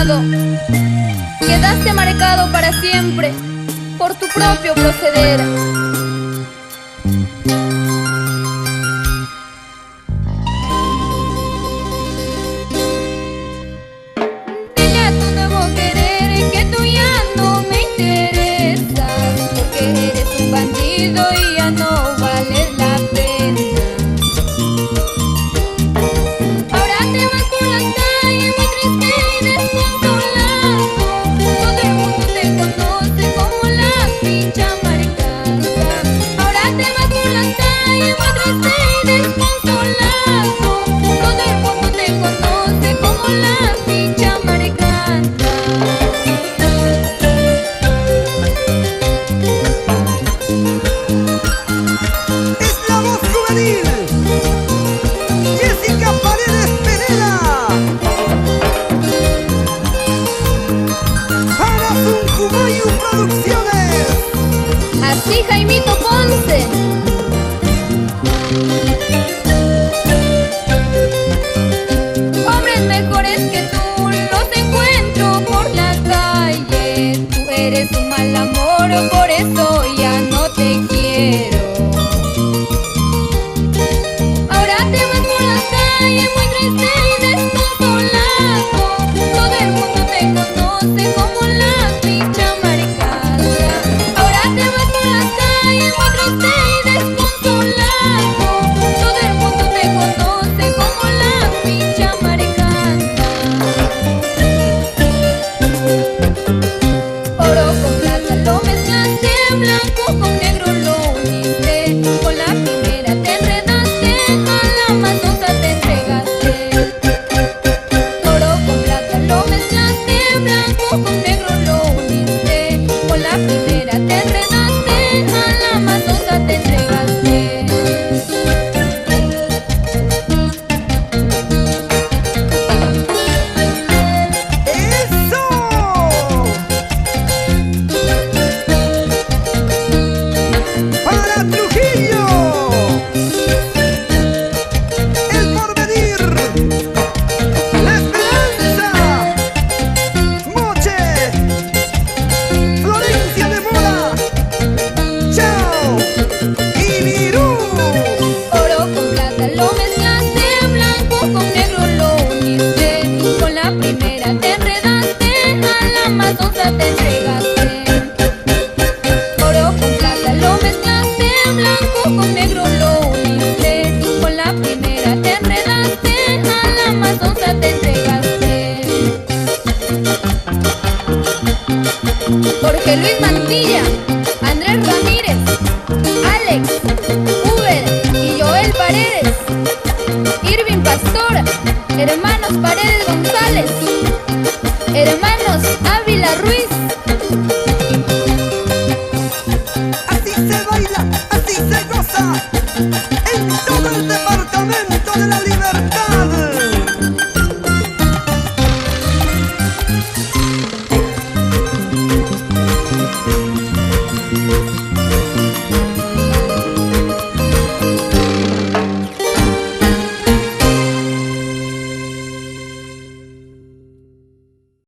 recuerdo. Quedaste marcado para siempre por tu propio proceder. Dile a tu nuevo querer que tú ya no me interesas, porque eres un bandido y ya no vales la pena. Ahora te vas por la calle muy triste y desconsolado. Todo el mundo te conoce como la pincha maricanta. Ahora te vas por la calle muy triste y desconsolado. Todo el mundo te conoce como la pincha maricanta. Es la voz juvenil, Jessica Paredes Pereira, para Sunkumayu Producciones. Así Jaimito Ponce. Hombres mejores que tú los encuentro por la calle. Tú eres un mal amor, por eso ya no te quiero. Ahora te vas por la calle muy triste y desconsolado. Todo el mundo te conoce como la pincha maricanta. Ahora te vas por la calle muy triste y desconsolado. Todo el mundo te conoce como la pincha maricanta. Oro con plata lo mezclaste, blanco con negro lo uniste. Con la primera te enredaste, a la más tonta te entregaste. Oro con plata lo mezclaste, blanco con negro lo uniste. Con la primera te enredaste, a la más tonta te entregaste. ¡Eso! Para Trujillo, El Porvenir, La Esperanza, Moche, Florencia de Mola, Chao y Virú. Oro con plata lo mezclaste, blanco con negro lo uniste. Con la primera te enredaste, a la más tonta te entregaste. Oro con plata lo mezclaste, blanco con negro lo uniste. Con la primera te enredaste, a la más tonta te entregaste. Jorge Luis Mantilla, Andrés Ramírez, Alex, Uber y Joel Paredes, Irving Pastor, hermanos Paredes González.